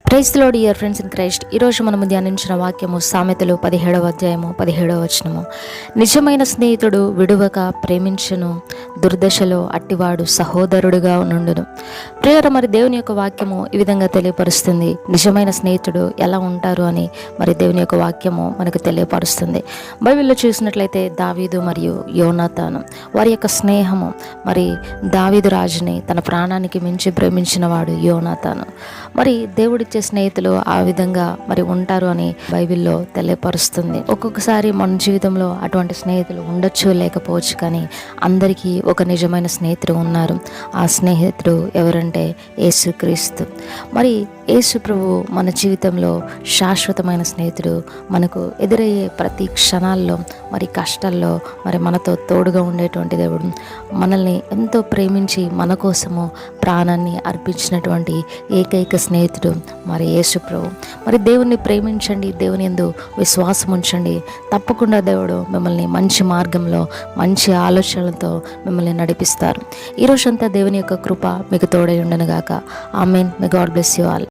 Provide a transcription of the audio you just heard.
Praise the Lord dear friends in Christ. ఈరోజు మనము ధ్యానించిన వాక్యము సామెతలు 17వ అధ్యాయము 17వ వచనము. నిజమైన స్నేహితుడు విడువక ప్రేమించును, దుర్దశలో అట్టివాడు సహోదరుడుగా నుండును. ప్రియర మరి దేవుని యొక్క వాక్యము ఈ విధంగా తెలియపరుస్తుంది. నిజమైన స్నేహితుడు ఎలా ఉంటారు అని మరి దేవుని యొక్క వాక్యము మనకు తెలియపరుస్తుంది. బైబిల్లో చూసినట్లయితే దావీదు మరియు యోనాతాను వారి యొక్క స్నేహము, మరి దావీదు రాజుని తన ప్రాణానికి మించి ప్రేమించిన వాడు యోనాతాను. మరి దేవుడిచ్చే స్నేహితులు ఆ విధంగా మరి ఉంటారు అని బైబిల్లో తెలియపరుస్తుంది. ఒక్కొక్కసారి మన జీవితంలో అటువంటి స్నేహితులు ఉండొచ్చు, లేకపోవచ్చు, కానీ అందరికీ ఒక నిజమైన స్నేహితుడు ఉన్నారు. ఆ స్నేహితుడు ఎవరంటే యేసుక్రీస్తు. మరి యేసు ప్రభు మన జీవితంలో శాశ్వతమైన స్నేహితుడు. మనకు ఎదురయ్యే ప్రతి క్షణాల్లో, మరి కష్టాల్లో మరి మనతో తోడుగా ఉండేటువంటి దేవుడు, మనల్ని ఎంతో ప్రేమించి మన కోసము ప్రాణాన్ని అర్పించినటువంటి ఏకైక స్నేహితుడు మరి యేసు ప్రభు. మరి దేవుణ్ణి ప్రేమించండి, దేవుని యందు విశ్వాసం ఉంచండి. తప్పకుండా దేవుడు మిమ్మల్ని మంచి మార్గంలో, మంచి ఆలోచనలతో మిమ్మల్ని నడిపిస్తారు. ఈరోజంతా దేవుని యొక్క కృప మీకు తోడై ఉండను గాక. Amen. May God bless you all.